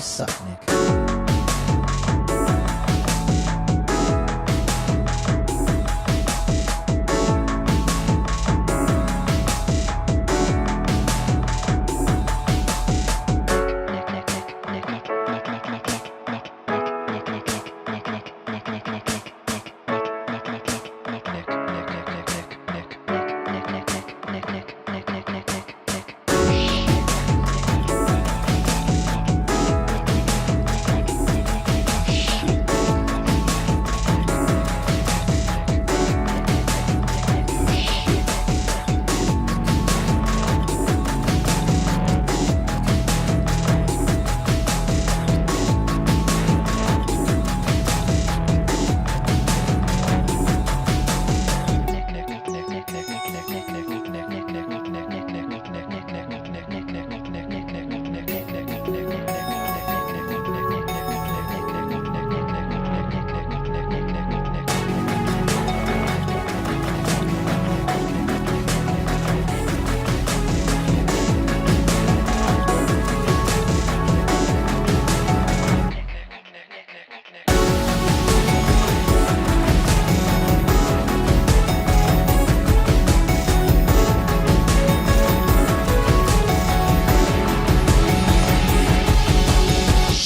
You suck, Nick.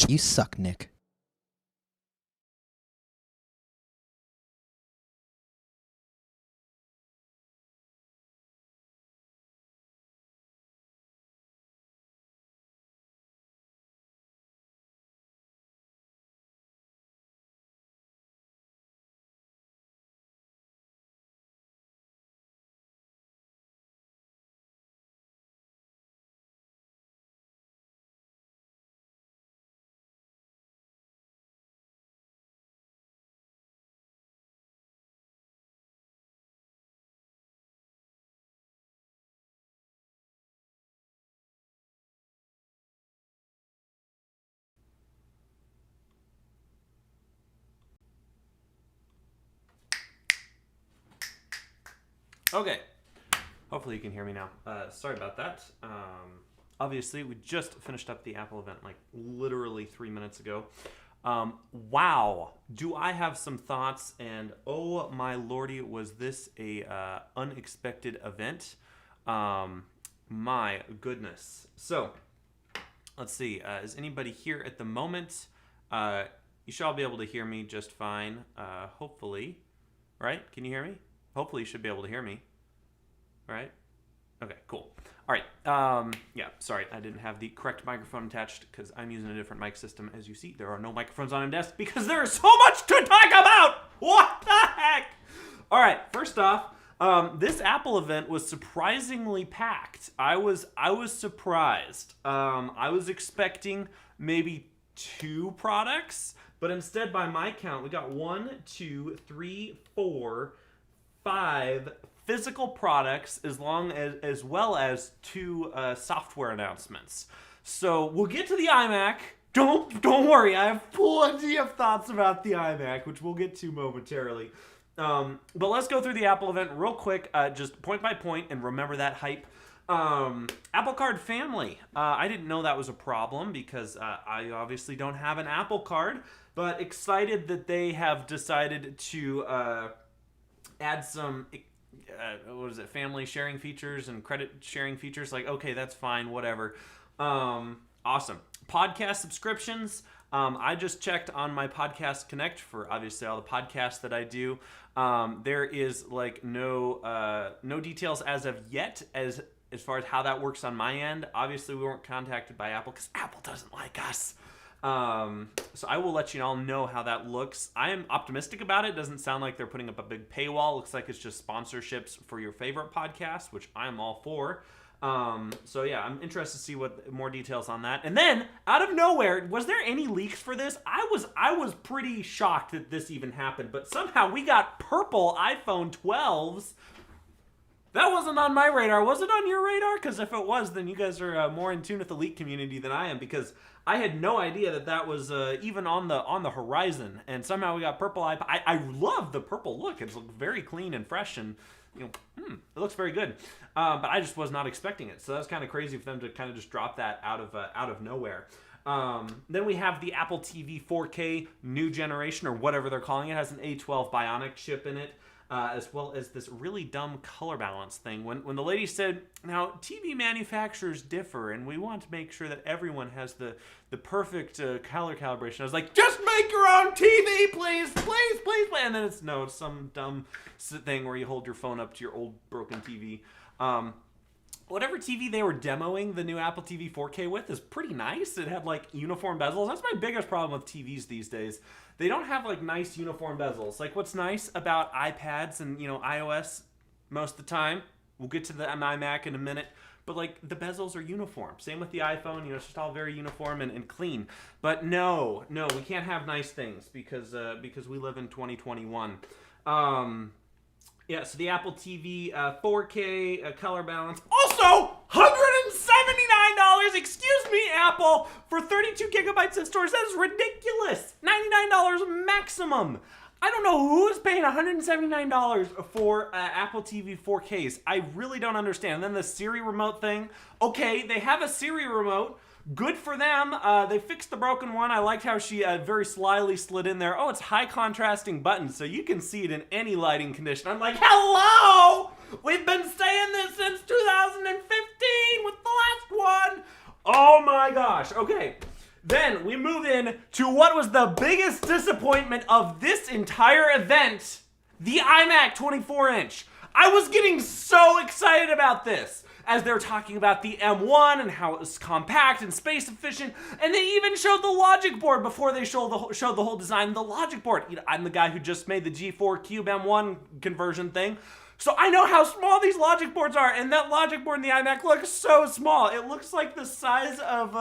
You suck, Nick. Okay, hopefully you can hear me now. Sorry about that. Obviously, we just finished up the Apple event like literally 3 minutes ago. Wow, do I have some thoughts, and oh my lordy, was this a unexpected event? My goodness. So, let's see, is anybody here at the moment? You should all be able to hear me just fine, hopefully, right? Can you hear me? Hopefully you should be able to hear me, right? Okay, cool. All right, yeah, sorry, I didn't have the correct microphone attached because I'm using a different mic system. As you see, there are no microphones on my desk because there is so much to talk about! What the heck? All right, first off, this Apple event was surprisingly packed. I was surprised. I was expecting maybe 2 products, but instead, by my count, we got 1, 2, 3, 4, 5 physical products, as well as 2 software announcements. So we'll get to the iMac. Don't worry, I have plenty of thoughts about the iMac, which we'll get to momentarily. But let's go through the Apple event real quick, just point by point, and remember that hype. Apple Card family. I didn't know that was a problem because I obviously don't have an Apple Card, but excited that they have decided to add some family sharing features and credit sharing features. Like, okay, that's fine, whatever. Awesome. Podcast subscriptions. I just checked on my Podcast Connect for obviously all the podcasts that I do. There is like no details as of yet as far as how that works on my end. Obviously, we weren't contacted by Apple because Apple doesn't like us. So I will let you all know how that looks. I am optimistic about it. Doesn't sound like they're putting up a big paywall. Looks like it's just sponsorships for your favorite podcast, which I'm all for. So yeah, I'm interested to see what more details on that. And then out of nowhere, was there any leaks for this? I was pretty shocked that this even happened, but somehow we got purple iPhone 12s. That wasn't on my radar. Was it on your radar? Because if it was, then you guys are more in tune with the leak community than I am, because I had no idea that was even on the horizon. And somehow we got purple iPod. I love the purple look. It's very clean and fresh, and it looks very good. But I just was not expecting it. So that's kind of crazy for them to kind of just drop that out of nowhere. Then we have the Apple TV 4K new generation, or whatever they're calling it. It has an A12 Bionic chip in it, as well as this really dumb color balance thing. When the lady said, now, TV manufacturers differ, and we want to make sure that everyone has the perfect color calibration. I was like, just make your own TV, please, please, please, please. And then it's some dumb thing where you hold your phone up to your old broken TV. Whatever TV they were demoing the new Apple TV 4K with is pretty nice. It had like uniform bezels. That's my biggest problem with TVs these days. They don't have like nice uniform bezels. Like what's nice about iPads and iOS most of the time, we'll get to the iMac in a minute, but like the bezels are uniform. Same with the iPhone, it's just all very uniform and clean. But no, we can't have nice things because we live in 2021. So the Apple TV 4K color balance. Also, $179, excuse me, Apple, for 32 gigabytes of storage. That is ridiculous. $99 maximum. I don't know who is paying $179 for Apple TV 4Ks. I really don't understand. And then the Siri remote thing. Okay, they have a Siri remote. Good for them. They fixed the broken one. I liked how she very slyly slid in there. Oh, it's high contrasting buttons, so you can see it in any lighting condition. I'm like, hello! We've been saying this since 2015 with the last one. Oh my gosh. Okay. Then we move in to what was the biggest disappointment of this entire event, the iMac 24-inch. I was getting so excited about this as they were talking about the M1 and how it was compact and space efficient, and they even showed the logic board before they showed the whole design. The logic board. I'm the guy who just made the G4 Cube M1 conversion thing. So I know how small these logic boards are, and that logic board in the iMac looks so small. It looks like the size of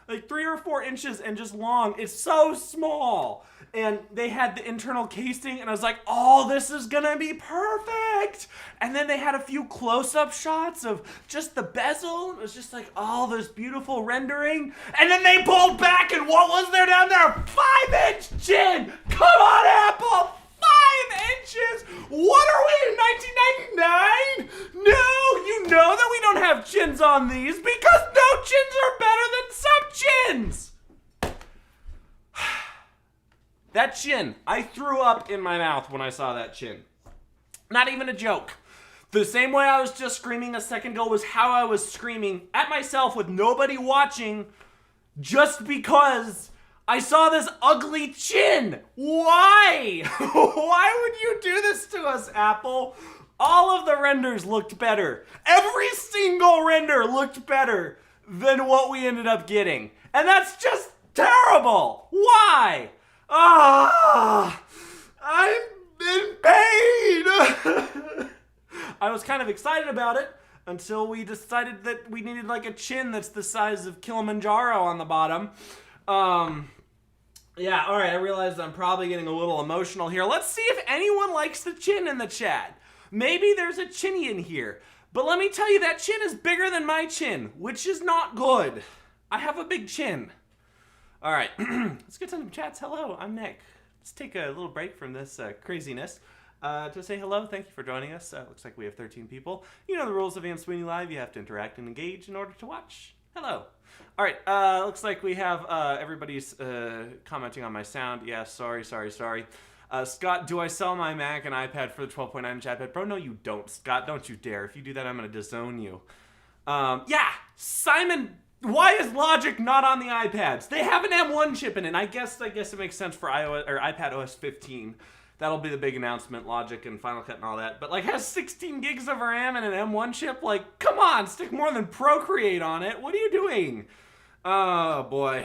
like 3 or 4 inches and just long. It's so small. And they had the internal casing, and I was like, oh, this is gonna be perfect. And then they had a few close-up shots of just the bezel. It was just like all this beautiful rendering. And then they pulled back, and what was there down there? 5-inch chin. Come on, Apple. 5 inches? What are we in 1999? No, you know that we don't have chins on these because no chins are better than some chins. That chin, I threw up in my mouth when I saw that chin. Not even a joke. The same way I was just screaming a second ago was how I was screaming at myself with nobody watching just because I saw this ugly chin. Why? Why would you do this to us, Apple? All of the renders looked better. Every single render looked better than what we ended up getting. And that's just terrible. Why? I'm in pain. I was kind of excited about it until we decided that we needed like a chin that's the size of Kilimanjaro on the bottom. Yeah, all right, I realize I'm probably getting a little emotional here. Let's see if anyone likes the chin in the chat. Maybe there's a chinny in here. But let me tell you, that chin is bigger than my chin, which is not good. I have a big chin. All right, let's get to some chats. Hello, I'm Nick. Let's take a little break from this craziness to say hello. Thank you for joining us. Looks like we have 13 people. You know the rules of Ann Sweeney Live. You have to interact and engage in order to watch. Hello. All right, looks like we have everybody's commenting on my sound. Yeah, sorry. Scott, do I sell my Mac and iPad for the 12.9-inch iPad Pro? No, you don't, Scott. Don't you dare. If you do that, I'm going to disown you. Yeah, Simon, why is Logic not on the iPads? They have an M1 chip in it. I guess it makes sense for iOS or iPad OS 15. That'll be the big announcement, Logic and Final Cut and all that. But like, has 16 gigs of RAM and an M1 chip? Like, come on, stick more than Procreate on it. What are you doing? Oh boy.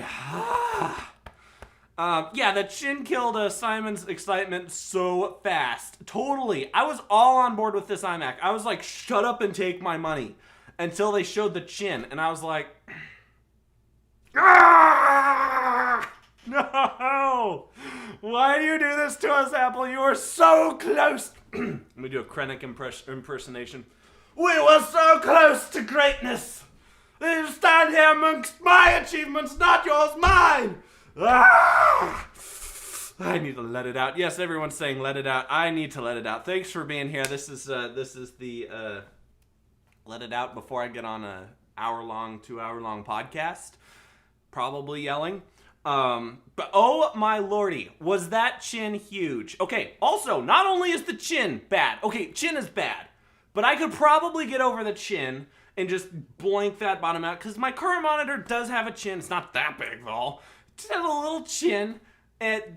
Yeah, the chin killed Simon's excitement so fast. Totally. I was all on board with this iMac. I was like, shut up and take my money. Until they showed the chin. And I was like, no! Why do you do this to us, Apple? You were so close. Let me do a Krennic impersonation. We were so close to greatness. You stand here amongst my achievements, not yours, mine. I need to let it out. Yes, everyone's saying let it out. I need to let it out. Thanks for being here. This is the let it out before I get on a 2-hour long podcast. probably yelling. But oh my lordy, was that chin huge? Okay, also, not only is the chin bad, okay, chin is bad, but I could probably get over the chin and just blank that bottom out, because my current monitor does have a chin. It's not that big though. It just has a little chin.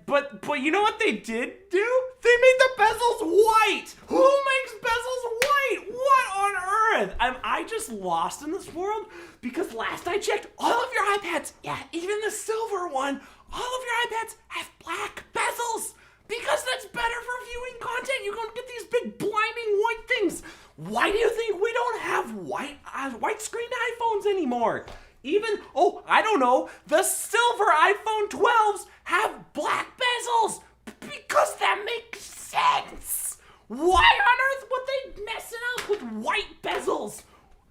But you know what they did do? They made the bezels white! Who makes bezels white? What on earth? Am I just lost in this world? Because last I checked, all of your iPads, yeah, even the silver one, all of your iPads have black bezels! Because that's better for viewing content. You don't get these big blinding white things. Why do you think we don't have white screen iPhones anymore? Even, I don't know, the silver iPhone 12s have black bezels. Because that makes sense. Why on earth would they mess it up with white bezels?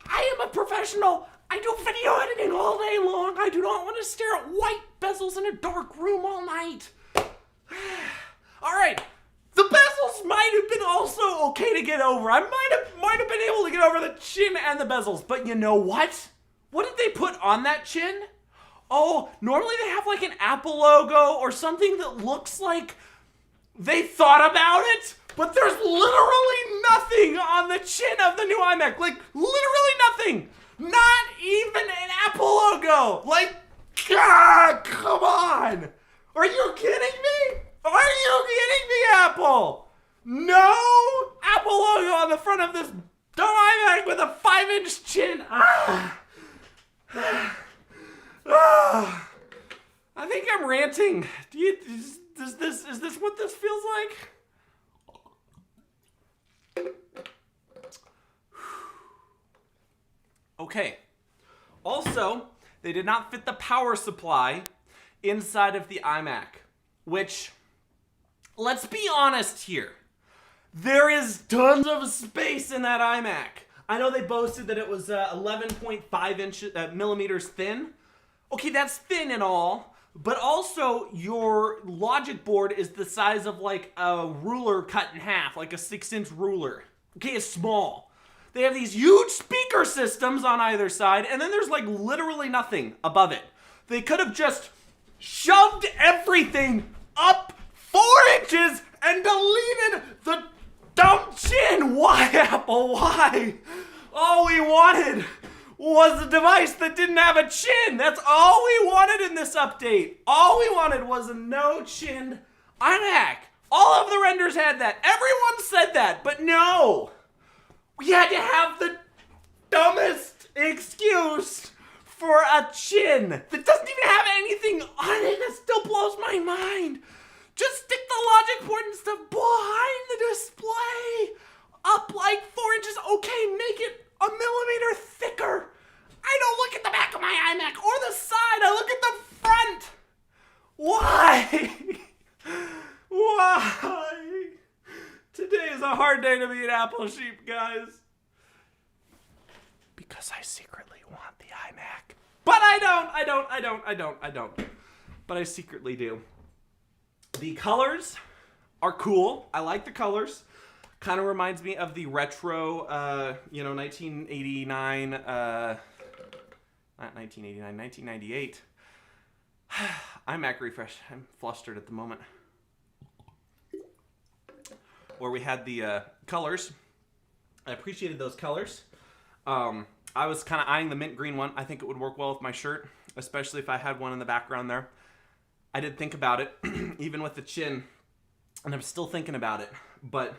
I am a professional. I do video editing all day long. I do not want to stare at white bezels in a dark room all night. All right, the bezels might have been also okay to get over. I might have been able to get over the chin and the bezels, but you know what? What did they put on that chin? Oh, normally they have like an Apple logo or something that looks like they thought about it, but there's literally nothing on the chin of the new iMac. Like, literally nothing. Not even an Apple logo. Like, God, come on. Are you kidding me? Are you kidding me, Apple? No Apple logo on the front of this dumb iMac with a 5-inch chin. I think I'm ranting. Is this what this feels like? Okay. Also, they did not fit the power supply inside of the iMac, which, let's be honest here. There is tons of space in that iMac. I know they boasted that it was 11.5 millimeters thin. Okay, that's thin and all, but also your logic board is the size of like a ruler cut in half, like a 6-inch ruler. Okay, it's small. They have these huge speaker systems on either side, and then there's like literally nothing above it. They could have just shoved everything up 4 inches and deleted the dumb chin. Why, Apple? Why? All we wanted was a device that didn't have a chin. That's all we wanted in this update. All we wanted was a no-chinned iMac. All of the renders had that. Everyone said that, but no. We had to have the dumbest excuse for a chin that doesn't even have anything on it. That still blows my mind. Just stick the logic port and stuff behind the display. Up like 4 inches. Okay, make it a millimeter thicker. I don't look at the back of my iMac or the side. I look at the front. Why? Why? Today is a hard day to be an Apple sheep, guys. Because I secretly want the iMac. But I don't. But I secretly do. The colors are cool. I like the colors. Kind of reminds me of the retro, 1989, not 1989, 1998. iMac refresh. I'm flustered at the moment. Where we had the colors. I appreciated those colors. I was kind of eyeing the mint green one. I think it would work well with my shirt, especially if I had one in the background there. I did think about it, even with the chin, and I'm still thinking about it, but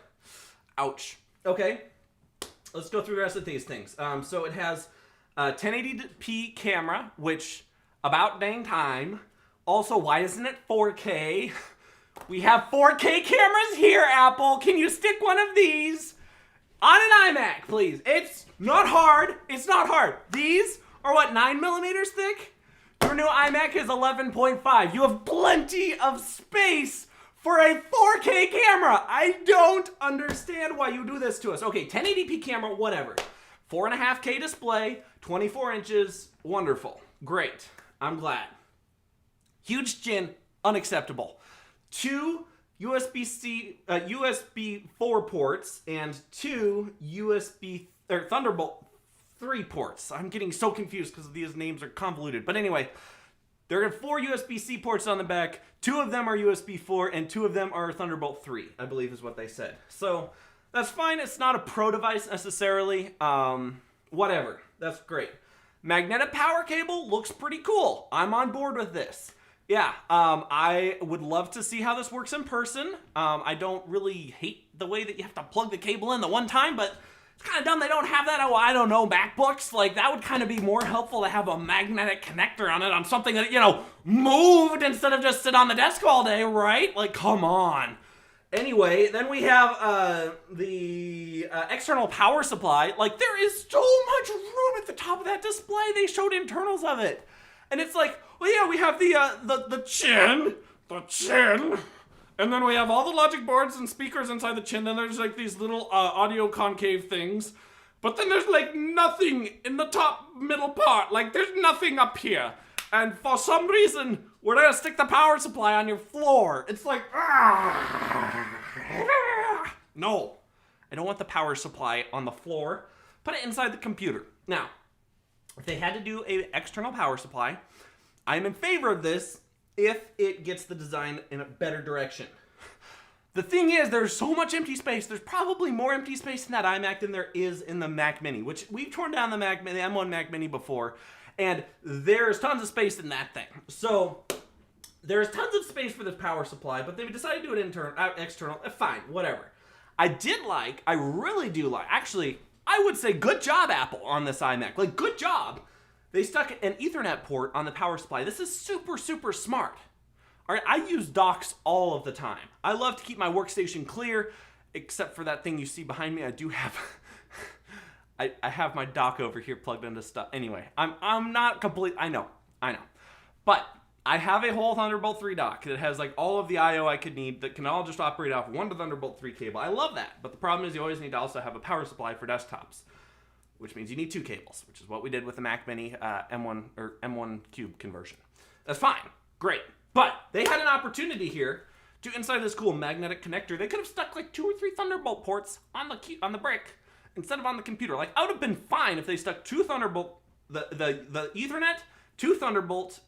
ouch. Okay, let's go through the rest of these things. So it has a 1080p camera, which, about dang time. Also, why isn't it 4K? We have 4K cameras here, Apple. Can you stick one of these on an iMac, please? It's not hard. It's not hard. These are what, 9 millimeters thick? Your new iMac is 11.5. You have plenty of space for a 4K camera. I don't understand why you do this to us. Okay, 1080p camera, whatever. 4.5K display, 24 inches, wonderful. Great. I'm glad. Huge chin, unacceptable. 2 USB 4 ports and 2 Thunderbolt 3 ports. I'm getting so confused because these names are convoluted. But anyway, There are 4 USB-C ports on the back. 2 of them are USB 4, and 2 of them are Thunderbolt 3, I believe is what they said. So that's fine. It's not a pro device necessarily. Whatever. That's great. Magnetic power cable looks pretty cool. I'm on board with this. Yeah, I would love to see how this works in person. I don't really hate the way that you have to plug the cable in the one time, but it's kind of dumb they don't have that. Oh, I don't know, MacBooks. Like, that would kind of be more helpful to have a magnetic connector on it on something that, you know, moved instead of just sit on the desk all day, right? Like, come on. Anyway, then we have the external power supply. Like, there is so much room at the top of that display. They showed internals of it. And it's like, well, yeah, we have the chin, and then we have all the logic boards and speakers inside the chin. Then there's like these little audio concave things. But then there's like nothing in the top middle part. Like, there's nothing up here. And for some reason, we're gonna stick the power supply on your floor. It's like, no. I don't want the power supply on the floor. Put it inside the computer. Now, if they had to do an external power supply, I'm in favor of this if it gets the design in a better direction. The thing is, there's so much empty space. There's probably more empty space in that iMac than there is in the Mac Mini, which we've torn down the M1 Mac Mini before, and there's tons of space in that thing. So there's tons of space for this power supply, but they decided to do it external. Fine, whatever. I really do like, actually, I would say good job, Apple, on this iMac. Like, good job. They stuck an Ethernet port on the power supply. This is super, super smart. All right, I use docks all of the time. I love to keep my workstation clear, except for that thing you see behind me. I do have, I have my dock over here plugged into stuff. Anyway, I'm not complete. I know. But I have a whole Thunderbolt 3 dock that has like all of the I/O I could need that can all just operate off one Thunderbolt 3 cable. I love that. But the problem is you always need to also have a power supply for desktops, which means you need 2 cables, which is what we did with the Mac Mini M1 or M1 Cube conversion. That's fine. Great. But they had an opportunity here to, inside this cool magnetic connector, they could have stuck like 2 or 3 Thunderbolt ports on the brick instead of on the computer. Like, I would have been fine if they stuck 2 Thunderbolt, the Ethernet, 2 Thunderbolt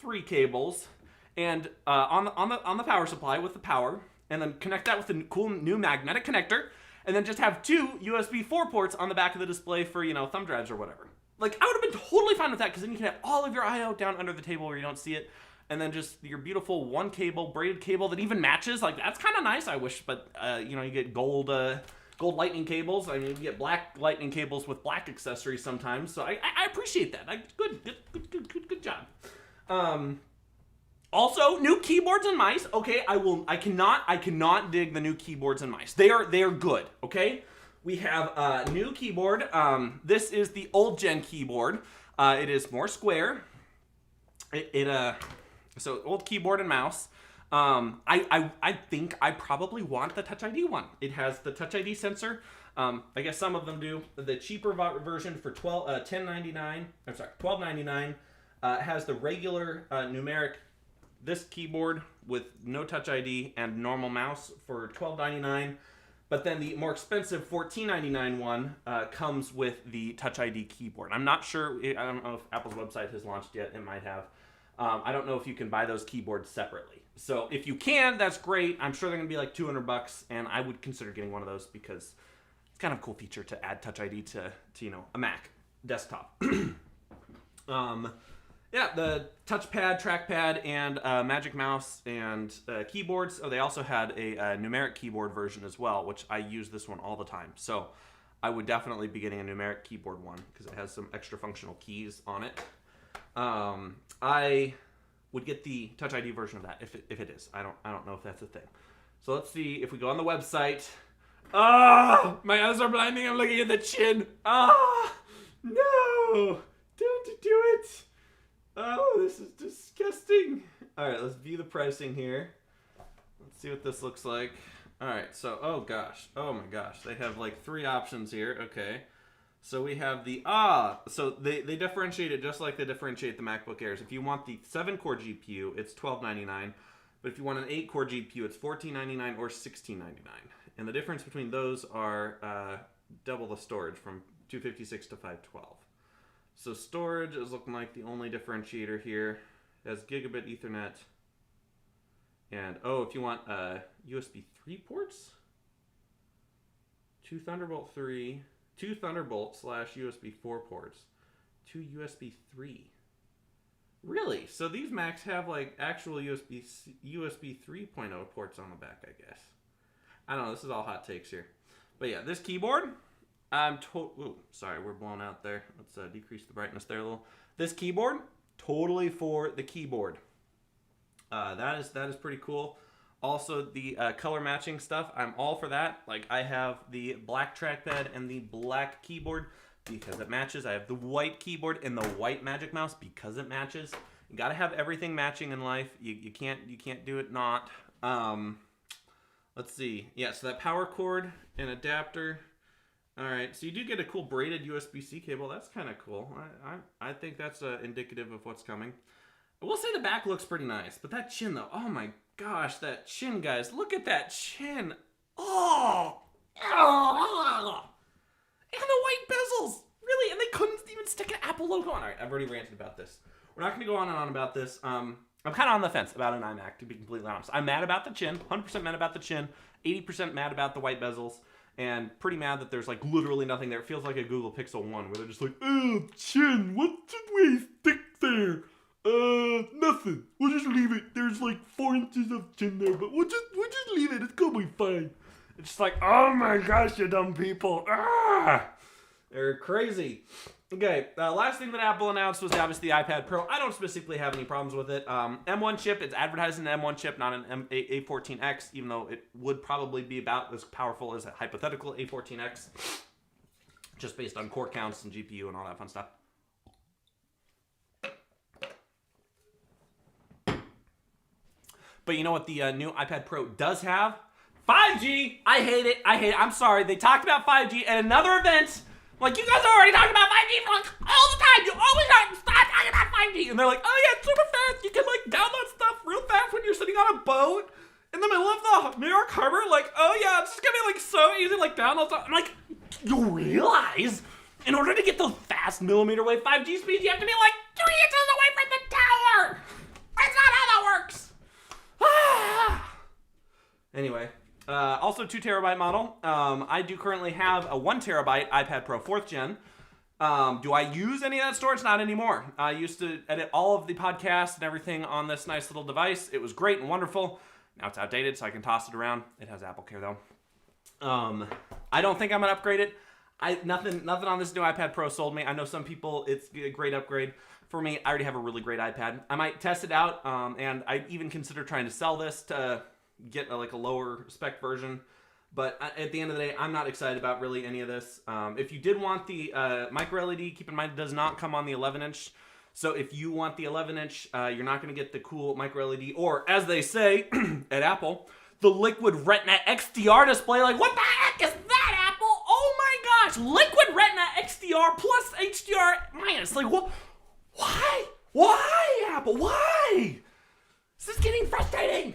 3 cables, and on the power supply with the power, and then connect that with the cool new magnetic connector, and then just have 2 USB 4 ports on the back of the display for, you know, thumb drives or whatever. Like, I would have been totally fine with that, because then you can have all of your I/O down under the table where you don't see it, and then just your beautiful one cable, braided cable that even matches. Like, that's kind of nice, I wish, but, you know, you get gold lightning cables. I mean, you get black lightning cables with black accessories sometimes, so I appreciate that. Good job. Also, new keyboards and mice. Okay, I cannot dig the new keyboards and mice. They are good, okay? We have a new keyboard. This is the old gen keyboard. It is more square. So old keyboard and mouse. I think I probably want the Touch ID one. It has the Touch ID sensor. I guess some of them do. The cheaper version for $12.99 has the regular numeric this keyboard with no Touch ID and normal mouse for $12.99. But then the more expensive $14.99 one comes with the Touch ID keyboard. I'm not sure. I don't know if Apple's website has launched yet. It might have. I don't know if you can buy those keyboards separately. So if you can, that's great. I'm sure they're going to be like $200, and I would consider getting one of those because it's kind of a cool feature to add Touch ID to you know, a Mac desktop. Yeah, the touchpad, trackpad, and Magic Mouse and keyboards. Oh, they also had a numeric keyboard version as well, which I use this one all the time. So I would definitely be getting a numeric keyboard one because it has some extra functional keys on it. I would get the Touch ID version of that if it is. I don't know if that's a thing. So let's see if we go on the website. Ah, my eyes are blinding. I'm looking at the chin. Ah, no, don't do it. Oh, this is disgusting. All right, let's view the pricing here. Let's see what this looks like. All right, so, oh my gosh. They have like 3 options here. Okay. So we have the, so they differentiate it just like they differentiate the MacBook Airs. If you want the 7-core GPU, it's $12.99. But if you want an 8-core GPU, it's $14.99 or $16.99. And the difference between those are double the storage from 256 to 512. So storage is looking like the only differentiator here. It has gigabit Ethernet. And, if you want USB 3 ports, 2 Thunderbolt 3, 2 Thunderbolt / USB 4 ports, 2 USB 3. Really? So these Macs have like actual USB 3.0 ports on the back, I guess. I don't know. This is all hot takes here. But yeah, this keyboard, sorry, we're blown out there. Let's decrease the brightness there a little. This keyboard, totally for the keyboard. That is pretty cool. Also, the color matching stuff, I'm all for that. Like, I have the black trackpad and the black keyboard because it matches. I have the white keyboard and the white Magic Mouse because it matches. You gotta have everything matching in life. You can't do it not. Let's see. Yeah, so that power cord and adapter. All right, so you do get a cool braided USB-C cable. That's kind of cool. I think that's indicative of what's coming. I will say the back looks pretty nice, but that chin though, oh my gosh, that chin, guys. Look at that chin. Oh! And the white bezels. Really? And they couldn't even stick an Apple logo on. All right, I've already ranted about this. We're not going to go on and on about this. I'm kind of on the fence about an iMac, to be completely honest. I'm mad about the chin, 100% mad about the chin, 80% mad about the white bezels, and pretty mad that there's like literally nothing there. It feels like a Google Pixel 1 where they're just like, oh, chin, what did we stick there? Nothing. We'll just leave it. There's like 4 inches of chin there, but we'll just leave it. It's gonna be fine. It's just like, oh my gosh, you dumb people. They're crazy. Okay, last thing that Apple announced was obviously the iPad Pro. I don't specifically have any problems with it. M1 chip, it's advertising an M1 chip, not an A14X, even though it would probably be about as powerful as a hypothetical A14X, just based on core counts and GPU and all that fun stuff. But you know what the new iPad Pro does have? 5G! I hate it. I'm sorry. They talked about 5G at another event. Like, you guys are already talking about 5G for like all the time. You always stop talking about 5G. And they're like, oh yeah, it's super fast. You can like download stuff real fast when you're sitting on a boat in the middle of the New York Harbor. Like, oh yeah, it's just gonna be like so easy, like download stuff. I'm like, you realize in order to get those fast millimeter wave 5G speeds, you have to be like 3 inches away from the tower. That's not how that works. Anyway, also 2 terabyte model. I do currently have a 1 terabyte iPad Pro 4th gen. Do I use any of that storage? Not anymore. I used to edit all of the podcasts and everything on this nice little device. It was great and wonderful. Now it's outdated, so I can toss it around. It has Apple Care though. I don't think I'm gonna upgrade it. Nothing on this new iPad Pro sold me. I know some people, it's a great upgrade. For me, I already have a really great iPad. I might test it out, and I even consider trying to sell this to get a lower spec version. But at the end of the day, I'm not excited about really any of this. If you did want the micro LED, keep in mind it does not come on the 11-inch. So if you want the 11-inch, you're not going to get the cool micro LED, or as they say at Apple, the Liquid Retina XDR display. Like, what the heck is that, Apple? Oh my gosh, Liquid Retina XDR plus HDR minus. Like, what? Why? Why, Apple? Why? This is getting frustrating.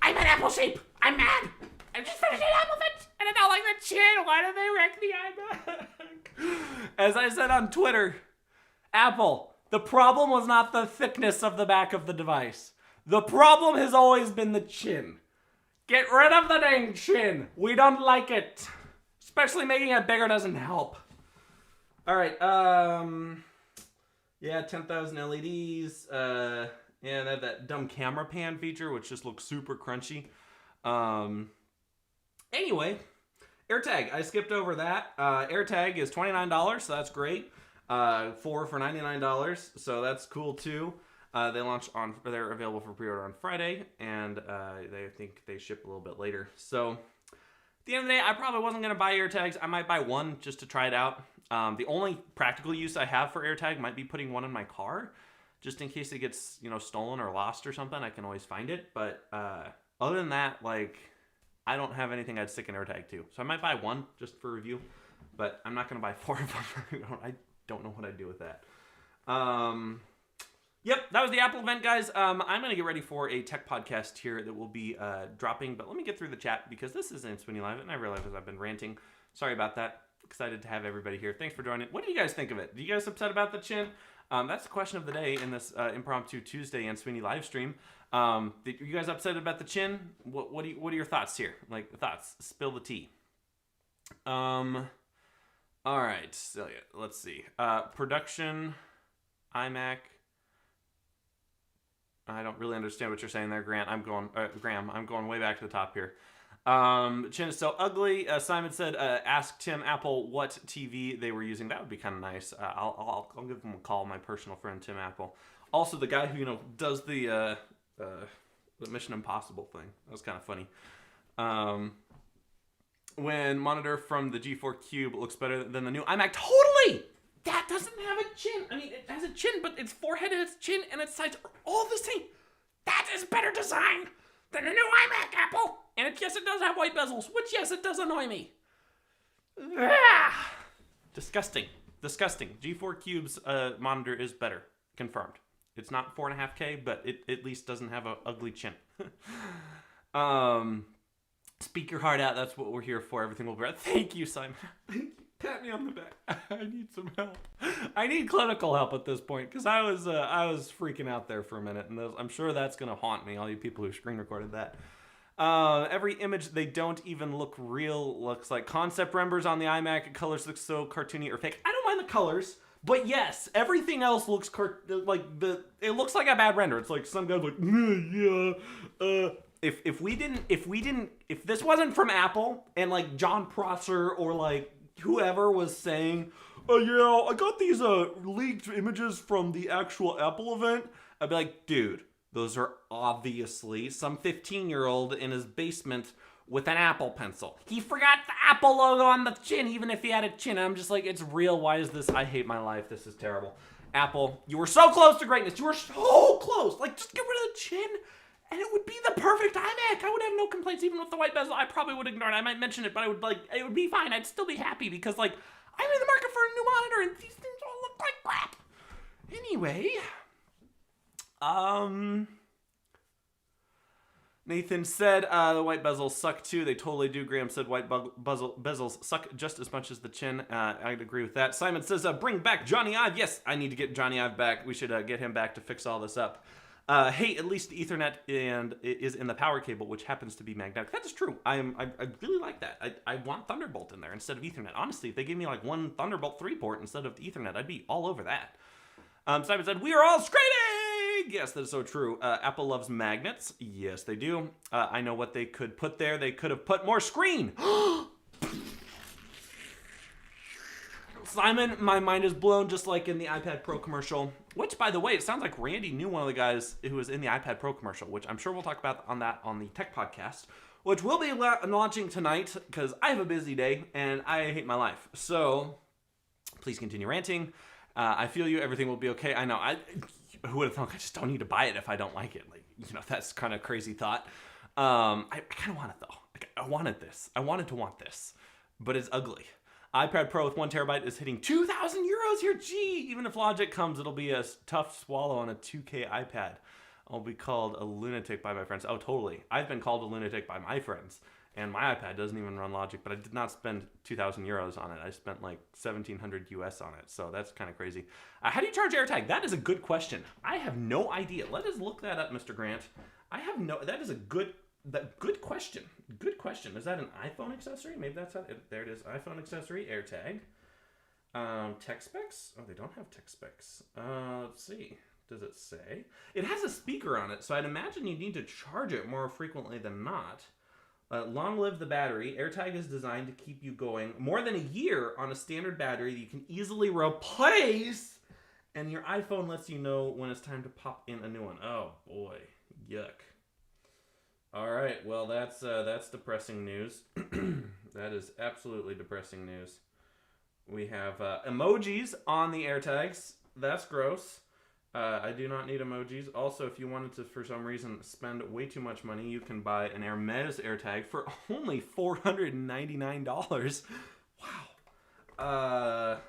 I'm an Apple sheep. I'm mad. I'm just finishing Apple Fit, and I don't like the chin. Why did they wreck the iMac? As I said on Twitter, Apple, the problem was not the thickness of the back of the device. The problem has always been the chin. Get rid of the dang chin. We don't like it. Especially making it bigger doesn't help. All right, yeah, 10,000 LEDs. Yeah, they have that dumb camera pan feature, which just looks super crunchy. Anyway, AirTag. I skipped over that. AirTag is $29, so that's great. 4 for $99, so that's cool too. They're available for pre-order on Friday, and they think they ship a little bit later. So at the end of the day, I probably wasn't going to buy AirTags. I might buy one just to try it out. The only practical use I have for AirTag might be putting one in my car, just in case it gets, stolen or lost or something. I can always find it. But other than that, I don't have anything I'd stick an AirTag to. So I might buy one just for review, but I'm not going to buy 4 of them. I don't know what I'd do with that. Yep, that was the Apple event, guys. I'm going to get ready for a tech podcast here that will be dropping, but let me get through the chat because this is Sweeney Live, and I realize I've been ranting. Sorry about that. Excited to have everybody here. Thanks for joining. What do you guys think of it? Do you guys upset about the chin? That's the question of the day in this impromptu Tuesday and Sweeney live stream. Are you guys upset about the chin? What are your thoughts here? Like, thoughts? Spill the tea. All right. So yeah, let's see. Production, iMac. I don't really understand what you're saying there, Graham. I'm going way back to the top here. Chin is so ugly. Simon said, ask Tim Apple what TV they were using. That would be kind of nice. I'll give him a call, my personal friend Tim Apple. Also, the guy who does the Mission Impossible thing. That was kind of funny. When monitor from the G4 Cube looks better than the new iMac, totally. That doesn't have a chin. I mean, it has a chin, but its forehead and its chin and its sides are all the same. That is better design than the new iMac, Apple. And yes, it does have white bezels, which, yes, it does annoy me. Disgusting. G4 Cube's monitor is better. Confirmed. It's not 4.5K, but it at least doesn't have an ugly chin. Speak your heart out. That's what we're here for. Everything will be right. Thank you, Simon. Pat me on the back. I need some help. I need clinical help at this point because I was freaking out there for a minute, and I'm sure that's gonna haunt me. All you people who screen recorded that. Every image they don't even look real looks like concept renders on the iMac. Colors look so cartoony or fake. I don't mind the colors, but yes, everything else looks it looks like a bad render. It's like some guy's like, if this wasn't from Apple and like John Prosser or like whoever was saying, oh yeah, I got these leaked images from the actual Apple event, I'd be like, dude, those are obviously some 15-year-old in his basement with an Apple pencil. He forgot the Apple logo on the chin, even if he had a chin. I'm just like, it's real. Why is this? I hate my life. This is terrible. Apple, you were so close to greatness. You were so close. Like, just get rid of the chin, and it would be the perfect iMac. I would have no complaints, even with the white bezel. I probably would ignore it. I might mention it, but it would be fine. I'd still be happy because, like, I'm in the market for a new monitor, and these things all look like crap. Anyway, Nathan said the white bezels suck too. They totally do. Graham said white bezels suck just as much as the chin. I'd agree with that. Simon says bring back Johnny Ive. Yes, I need to get Johnny Ive back. We should get him back to fix all this up. Hey, at least the Ethernet is in the power cable, which happens to be magnetic. That is true. I really like that. I want Thunderbolt in there instead of Ethernet. Honestly, if they gave me like one Thunderbolt 3 port instead of Ethernet, I'd be all over that. Simon said, we are all screaming! Yes, that is so true. Apple loves magnets. Yes, they do. I know what they could put there. They could have put more screen. Simon, my mind is blown just like in the iPad Pro commercial, which, by the way, it sounds like Randy knew one of the guys who was in the iPad Pro commercial, which I'm sure we'll talk about on the Tech Podcast, which will be launching tonight because I have a busy day and I hate my life. So please continue ranting. I feel you. Everything will be okay. I know. Who would have thought I just don't need to buy it if I don't like it? Like, that's kind of crazy thought. I kind of want it though. Like, I wanted this. I wanted to want this, but it's ugly. iPad Pro with 1 terabyte is hitting 2,000 euros here. Gee, even if Logic comes, it'll be a tough swallow on a 2K iPad. I'll be called a lunatic by my friends. Oh, totally. I've been called a lunatic by my friends. And my iPad doesn't even run Logic, but I did not spend 2,000 euros on it. I spent like 1,700 US on it, so that's kind of crazy. How do you charge AirTag? That is a good question. I have no idea. Let us look that up, Mr. Grant. That is a good question. Good question. Is that an iPhone accessory? Maybe that's how, there it is. iPhone accessory, AirTag. Tech specs? Oh, they don't have tech specs. Let's see. Does it say? It has a speaker on it, so I'd imagine you need to charge it more frequently than not. Long live the battery. AirTag is designed to keep you going more than a year on a standard battery that you can easily replace, and your iPhone lets you know when it's time to pop in a new one. Oh boy, yuck. All right, well that's depressing news. That is absolutely depressing news. We have emojis on the AirTags. That's gross. I do not need emojis. Also, if you wanted to, for some reason, spend way too much money, you can buy an Hermes AirTag for only $499. Wow.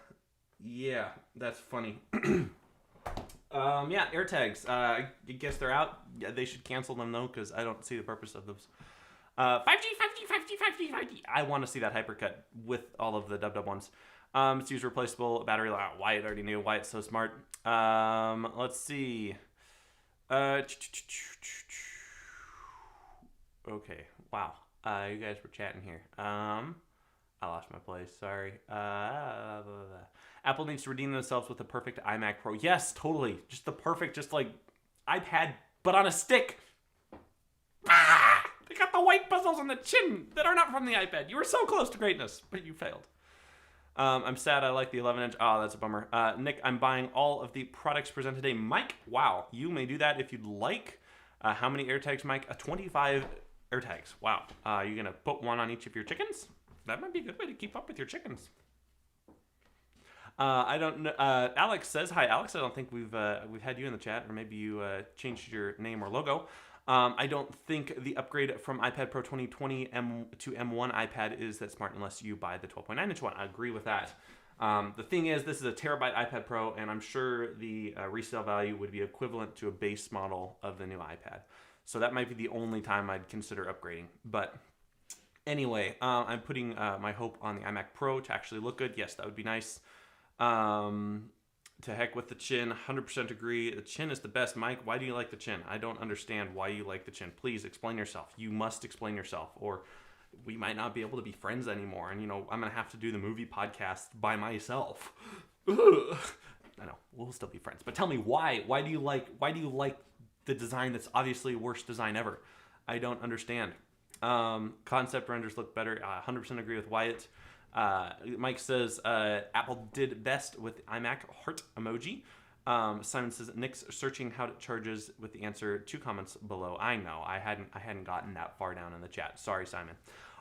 Yeah, that's funny. Yeah, AirTags. I guess they're out. Yeah, they should cancel them, though, because I don't see the purpose of those. 5G. I want to see that hypercut with all of the dub ones. It's use replaceable battery. Wyatt already knew. Wyatt's so smart. Let's see. Okay. Wow. You guys were chatting here. I lost my place. Sorry. Apple needs to redeem themselves with the perfect iMac Pro. Yes, totally. Just the perfect, just like iPad, but on a stick. They got the white bezels on the chin that are not from the iPad. You were so close to greatness, but you failed. I'm sad I like the 11-inch. Oh, that's a bummer. Nick, I'm buying all of the products presented today. Mike, wow. You may do that if you'd like. How many AirTags, Mike? 25 AirTags. Wow. You're going to put one on each of your chickens? That might be a good way to keep up with your chickens. I don't know. Alex says, hi, Alex. I don't think we've had you in the chat, or maybe you changed your name or logo. I don't think the upgrade from iPad Pro 2020 to M1 iPad is that smart unless you buy the 12.9-inch one. I agree with that. The thing is, this is a terabyte iPad Pro, and I'm sure the resale value would be equivalent to a base model of the new iPad. So that might be the only time I'd consider upgrading. But anyway, I'm putting my hope on the iMac Pro to actually look good. Yes, that would be nice. To heck with the chin, 100% agree. The chin is the best. Mike, why do you like the chin? I don't understand why you like the chin. Please explain yourself. You must explain yourself, or we might not be able to be friends anymore. And, I'm going to have to do the movie podcast by myself. I know, we'll still be friends. But tell me why. Why do you like the design that's obviously worst design ever? I don't understand. Concept renders look better. 100% agree with Wyatt. Mike says Apple did best with iMac heart emoji. Simon says Nick's searching how it charges with the answer. 2 comments below. I know I hadn't gotten that far down in the chat. Sorry, Simon.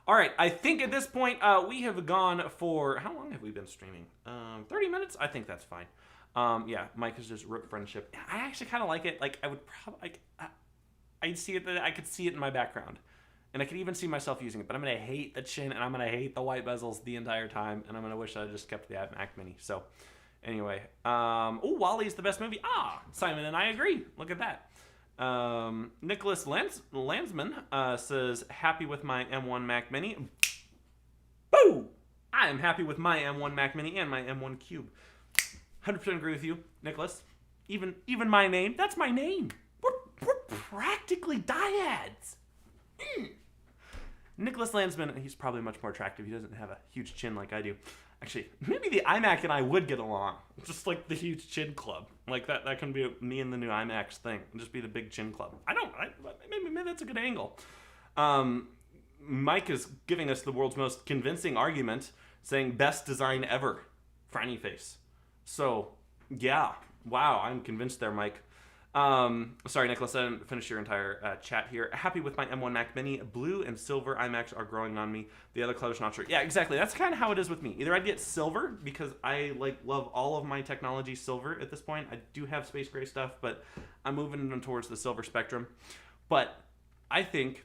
All right, I think at this point we have gone for how long have we been streaming? 30 minutes. I think that's fine. Yeah, Mike has just ripped friendship. I actually kind of like it. Like I would probably I'd see it. I could see it in my background. And I could even see myself using it, but I'm going to hate the chin, and I'm going to hate the white bezels the entire time, and I'm going to wish I just kept the iMac Mini. So, anyway. WALL-E's the best movie. Simon and I agree. Look at that. Nicholas Landsman says, happy with my M1 Mac Mini. Boo! I am happy with my M1 Mac Mini and my M1 Cube. 100% agree with you, Nicholas. Even my name, that's my name. We're practically dyads. Nicholas Landsman, he's probably much more attractive. He doesn't have a huge chin like I do. Actually, maybe the iMac and I would get along. Just like the huge chin club. Like that can be me and the new iMac's thing. Just be the big chin club. Maybe that's a good angle. Mike is giving us the world's most convincing argument, saying best design ever. Frowny face. So, yeah. Wow, I'm convinced there, Mike. Sorry, Nicholas, I didn't finish your entire chat here. Happy with my M1 Mac Mini. Blue and silver iMacs are growing on me. The other color's not sure. Yeah, exactly. That's kind of how it is with me. Either I'd get silver because I love all of my technology silver at this point. I do have space gray stuff, but I'm moving them towards the silver spectrum. But I think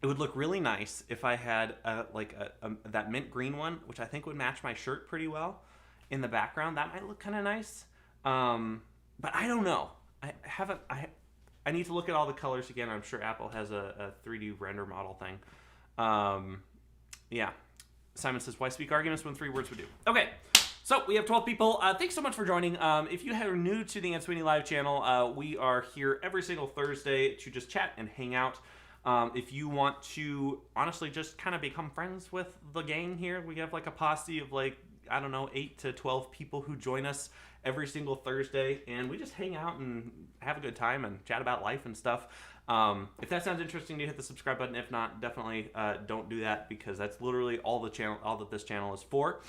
it would look really nice if I had that mint green one, which I think would match my shirt pretty well in the background. That might look kind of nice. But I don't know. I need to look at all the colors again. I'm sure Apple has a 3D render model thing. Yeah. Simon says, why speak arguments when 3 words would do? Okay. So we have 12 people. Thanks so much for joining. If you are new to the Ann Sweeney Live channel, we are here every single Thursday to just chat and hang out. If you want to honestly just kind of become friends with the gang here, we have like a posse of 8 to 12 people who join us every single Thursday, and we just hang out and have a good time and chat about life and stuff. If that sounds interesting, you hit the subscribe button. If not, definitely don't do that, because that's literally all that this channel is for.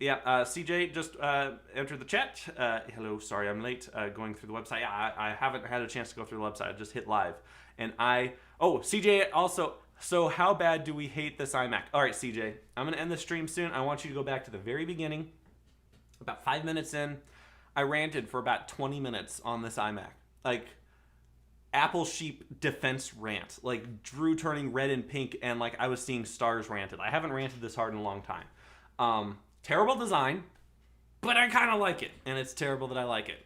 CJ just entered the chat. Hello, sorry I'm late. Going through the website. Yeah, I haven't had a chance to go through the website. I just hit live, and CJ also. So how bad do we hate this iMac? All right, CJ, I'm going to end the stream soon. I want you to go back to the very beginning. About 5 minutes in, I ranted for about 20 minutes on this iMac. Apple sheep defense rant. Drew turning red and pink, and I was seeing stars ranted. I haven't ranted this hard in a long time. Terrible design, but I kind of like it, and it's terrible that I like it.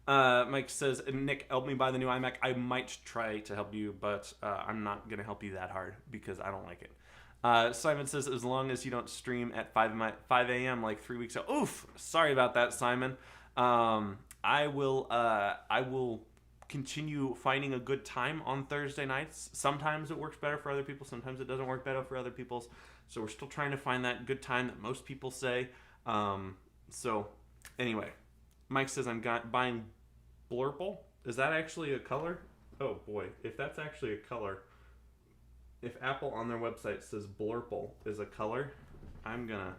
Mike says, Nick, help me buy the new iMac. I might try to help you, but I'm not going to help you that hard because I don't like it. Simon says, as long as you don't stream at 5 a.m. like 3 weeks ago. Oof! Sorry about that, Simon. I will continue finding a good time on Thursday nights. Sometimes it works better for other people. Sometimes it doesn't work better for other people. So we're still trying to find that good time that most people say. So anyway, Mike says I'm buying Blurple. Is that actually a color? Oh boy, if that's actually a color, if Apple on their website says Blurple is a color, I'm gonna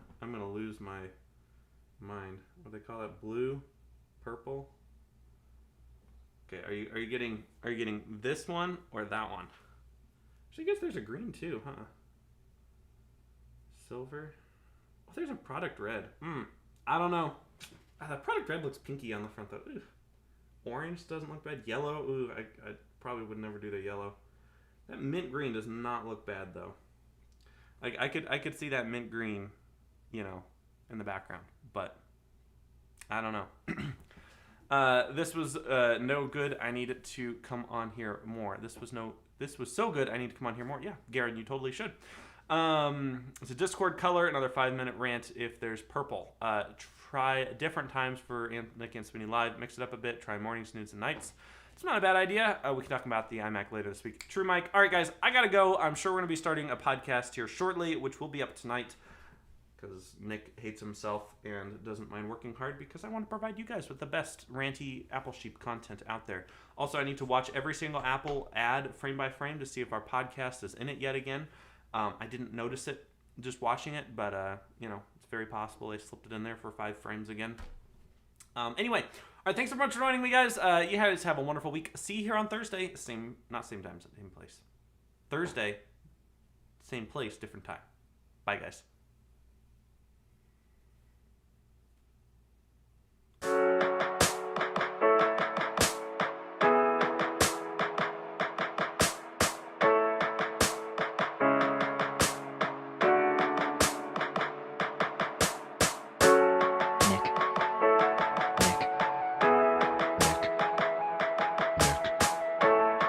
lose my mind. What do they call it? Blue, purple. Okay, are you getting this one or that one? Actually, I guess there's a green too, huh? Silver. Oh, there's a product red. I don't know. The product red looks pinky on the front though. Ooh. Orange doesn't look bad. Yellow. Ooh, I probably would never do the yellow. That mint green does not look bad though. Like I could see that mint green, you know, in the background, but I don't know. This was no good. I need it to come on here more. This was so good. I need to come on here more. Yeah, Garen, you totally should. It's a Discord color. Another 5-minute rant. If there's purple, try different times for Nick and Spinny Live. Mix it up a bit. Try mornings, noons, and nights. It's not a bad idea. We can talk about the iMac later this week. True, Mike. All right, guys, I gotta go. I'm sure we're gonna be starting a podcast here shortly, which will be up tonight, because Nick hates himself and doesn't mind working hard because I want to provide you guys with the best ranty Apple Sheep content out there. Also, I need to watch every single Apple ad frame by frame to see if our podcast is in it yet again. I didn't notice it just watching it, but you know, it's very possible they slipped it in there for 5 frames again. Anyway, all right, thanks so much for joining me, guys. You guys have a wonderful week. See you here on Thursday. Not same time, same place. Thursday, same place, different time. Bye, guys.